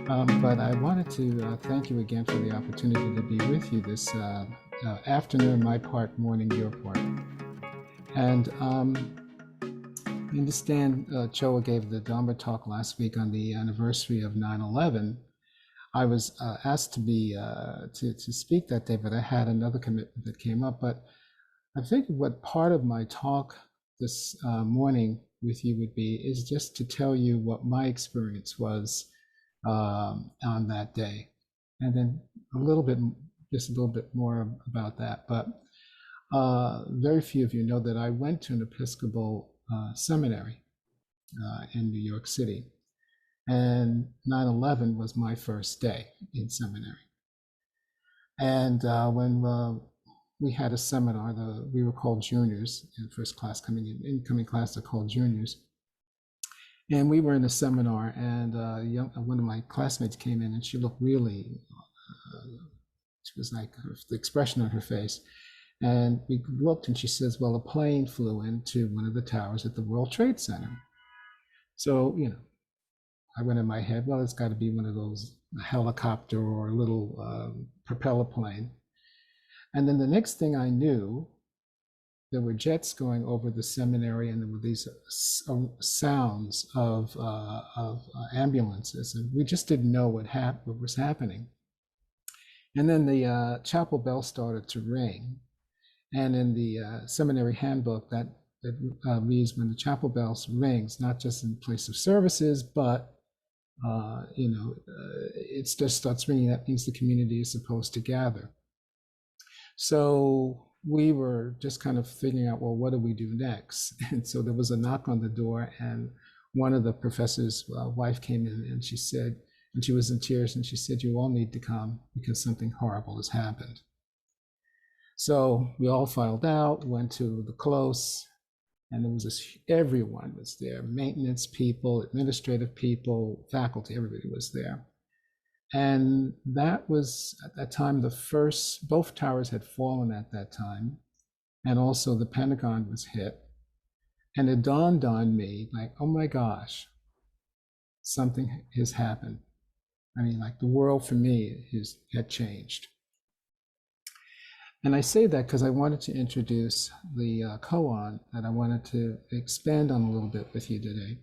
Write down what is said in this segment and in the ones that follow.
But I wanted to thank you again for the opportunity to be with you this afternoon, my part, morning, your part. And I understand Choa gave the Dharma talk last week on the anniversary of 9/11. I was asked to be to speak that day, but I had another commitment that came up. But I figured what part of my talk this morning with you would be is just to tell you what my experience was on that day, and then a little bit, just a little bit more about that. But very few of you know that I went to an Episcopal seminary in New York City, and 9/11 was my first day in seminary. And when we had a seminar, we were called juniors in first class coming in, incoming class are called juniors. And we were in a seminar, and one of my classmates came in, and she looked really, she was like, the expression on her face. And we looked, and she says, well, a plane flew into one of the towers at the World Trade Center. So, I went in my head, well, it's got to be one of those, a helicopter or a little propeller plane. And then the next thing I knew, there were jets going over the seminary, and there were these sounds of ambulances, and we just didn't know what was happening. And then the chapel bell started to ring, and in the seminary handbook, that reads when the chapel bells rings, not just in place of services, but it just starts ringing. That means the community is supposed to gather. So we were just kind of figuring out, well, what do we do next? And so there was a knock on the door, and one of the professor's wife came in, and she said, and she was in tears, and she said, you all need to come because something horrible has happened. So we all filed out, went to the close, and there was everyone was there, maintenance people, administrative people, faculty, everybody was there. And that was at that time both towers had fallen at that time, and also the Pentagon was hit. And it dawned on me, like, oh my gosh, something has happened. I mean, like, the world for me had changed. And I say that because I wanted to introduce the koan that I wanted to expand on a little bit with you today.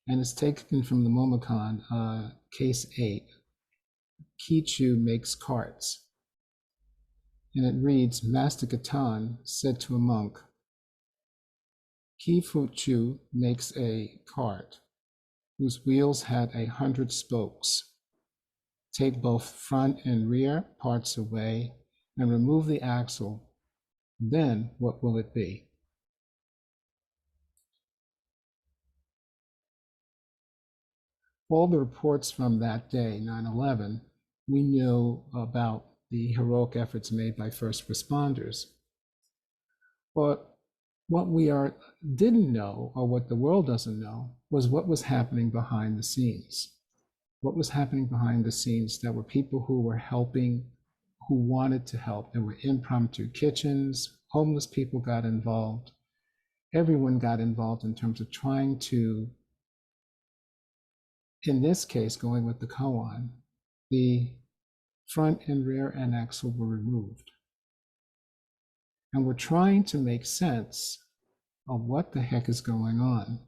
And it's taken from the Momokan, case 8. Kichu makes carts. And it reads, Master Gatan said to a monk, Kifuchu makes a cart whose wheels had 100 spokes. Take both front and rear parts away and remove the axle. Then what will it be? All the reports from that day, 9/11, we knew about the heroic efforts made by first responders. But what we didn't know, or what the world doesn't know, was what was happening behind the scenes. What was happening behind the scenes? There were people who were helping, who wanted to help. There were impromptu kitchens, homeless people got involved. Everyone got involved in terms of trying to, in this case, going with the koan, the front and rear end axle were removed. And we're trying to make sense of what the heck is going on.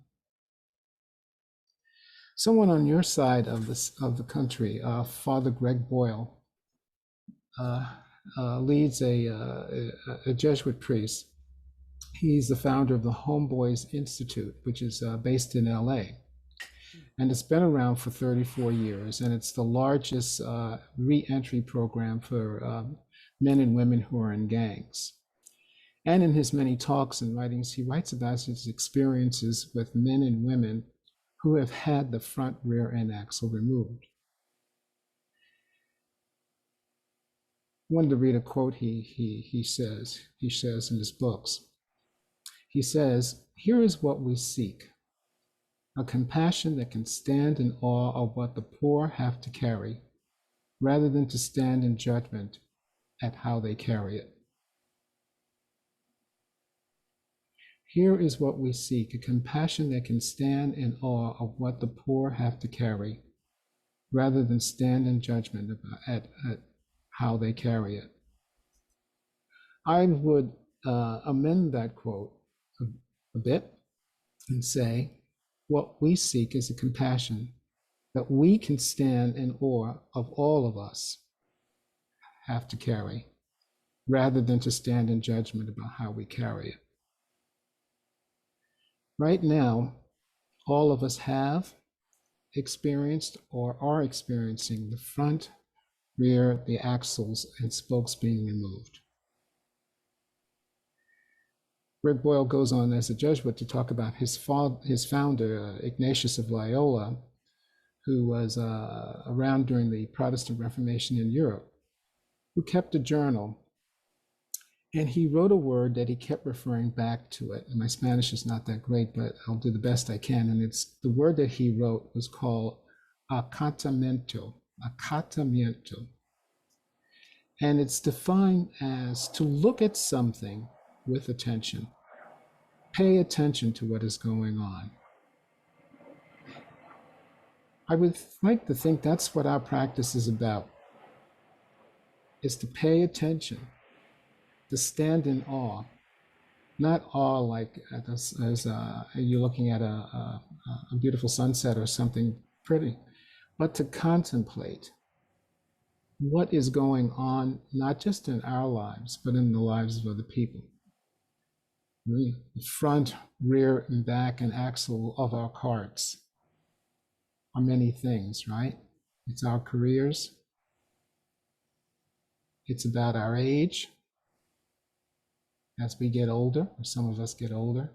Someone on your side of the country, Father Greg Boyle, leads a Jesuit priest. He's the founder of the Homeboys Institute, which is based in LA. And it's been around for 34 years, and it's the largest re-entry program for men and women who are in gangs. And in his many talks and writings, he writes about his experiences with men and women who have had the front rear end axle removed. I wanted to read a quote he says in his books. He says, here is what we seek, a compassion that can stand in awe of what the poor have to carry, rather than to stand in judgment at how they carry it. Here is what we seek, a compassion that can stand in awe of what the poor have to carry, rather than stand in judgment about, at how they carry it. I would amend that quote a bit and say, what we seek is a compassion that we can stand in awe of all of us have to carry, rather than to stand in judgment about how we carry it. Right now, all of us have experienced or are experiencing the front, rear, the axles, and spokes being removed. Greg Boyle goes on as a Jesuit to talk about his founder, Ignatius of Loyola, who was around during the Protestant Reformation in Europe, who kept a journal. And he wrote a word that he kept referring back to it. And my Spanish is not that great, but I'll do the best I can. And it's the word that he wrote was called acatamiento, acatamiento. And it's defined as to look at something with attention. Pay attention to what is going on. I would like to think that's what our practice is about, is to pay attention, to stand in awe. Not awe like as you're looking at a beautiful sunset or something pretty, but to contemplate what is going on, not just in our lives, but in the lives of other people. The front, rear, and back and axle of our carts are many things, right? It's our careers. It's about our age. As we get older, or some of us get older,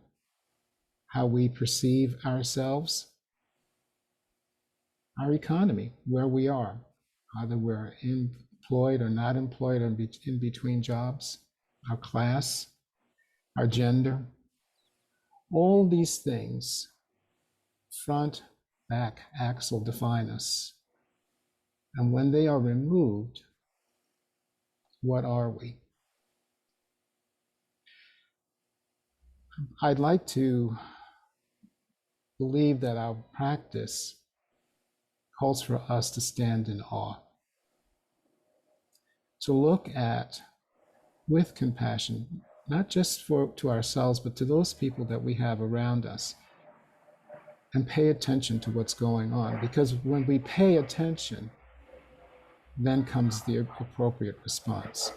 how we perceive ourselves, our economy, where we are, either we're employed or not employed or in between jobs, our class, our gender, all these things, front, back, axle, define us. And when they are removed, what are we? I'd like to believe that our practice calls for us to stand in awe, to look at with compassion, not just to ourselves, but to those people that we have around us, and pay attention to what's going on. Because when we pay attention, then comes the appropriate response.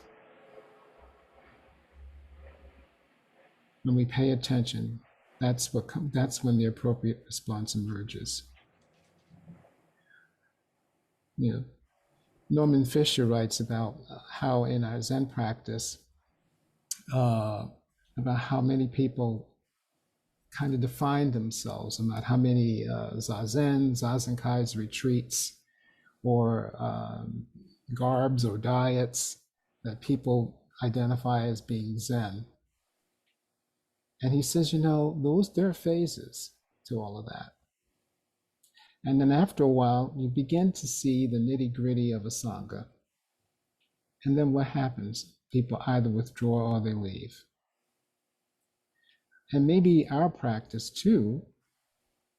When we pay attention, that's when the appropriate response emerges. You know, Norman Fisher writes about how in our Zen practice, about how many people kind of define themselves, about how many zazenkais, retreats, or garbs or diets that people identify as being Zen. And he says, there are phases to all of that. And then after a while, you begin to see the nitty-gritty of a Sangha. And then what happens? People either withdraw or they leave. And maybe our practice too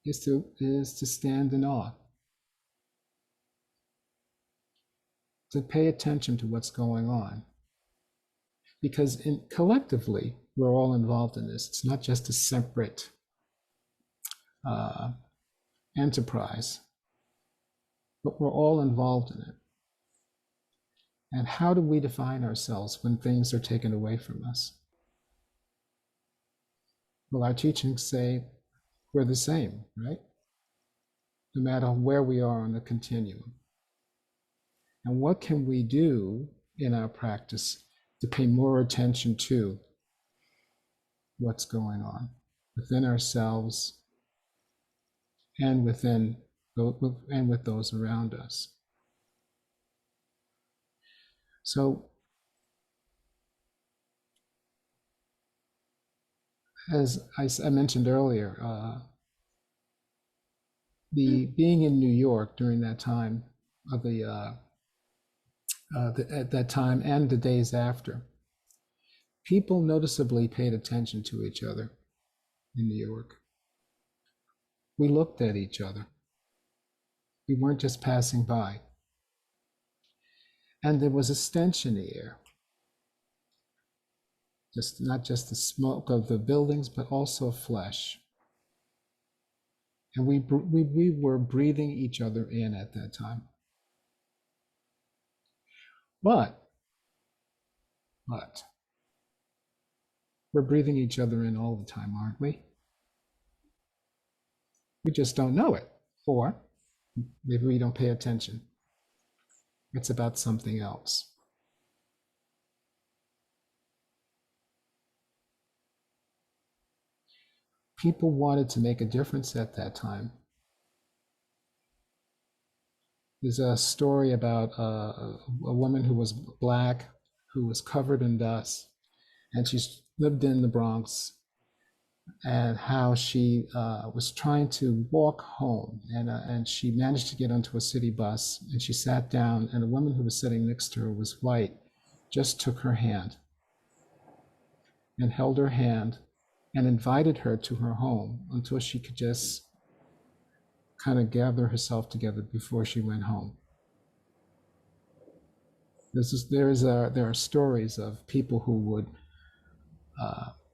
is to stand in awe, to pay attention to what's going on. Because collectively, we're all involved in this. It's not just a separate enterprise, but we're all involved in it. And how do we define ourselves when things are taken away from us? Well, our teachings say we're the same, right? No matter where we are on the continuum. And what can we do in our practice to pay more attention to what's going on within ourselves and with those around us? So, as I mentioned earlier, the being in New York during that time of at that time and the days after, people noticeably paid attention to each other in New York. We looked at each other. We weren't just passing by. And there was a stench in the air. Not just the smoke of the buildings, but also flesh. And we were breathing each other in at that time. But we're breathing each other in all the time, aren't we? We just don't know it. Or maybe we don't pay attention. It's about something else. People wanted to make a difference at that time. There's a story about a woman who was black, who was covered in dust, and she lived in the Bronx, and how she was trying to walk home, and she managed to get onto a city bus, and she sat down, and a woman who was sitting next to her was white, just took her hand and held her hand and invited her to her home until she could just kind of gather herself together before she went home. There are stories of people who would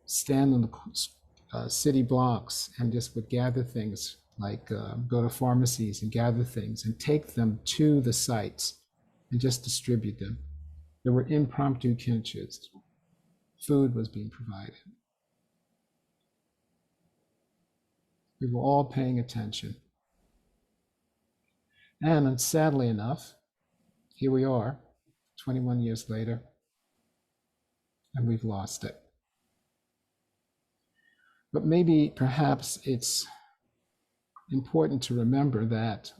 stand on the city blocks and just would gather things, like go to pharmacies and gather things and take them to the sites and just distribute them. There were impromptu kitchens. Food was being provided. We were all paying attention. And sadly enough, here we are, 21 years later, and we've lost it. But maybe, perhaps, it's important to remember that,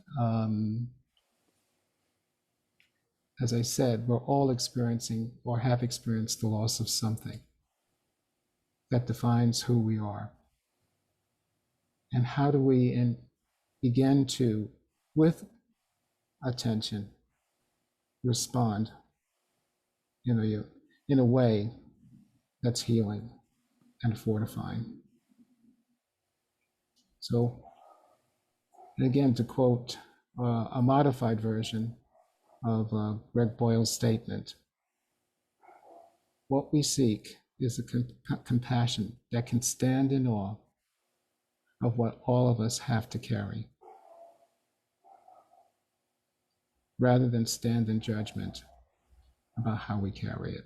as I said, we're all experiencing or have experienced the loss of something that defines who we are. And how do we begin to, with attention, respond in a way that's healing and fortifying. So, again, to quote a modified version of Greg Boyle's statement, what we seek is a compassion that can stand in awe of what all of us have to carry, rather than stand in judgment about how we carry it.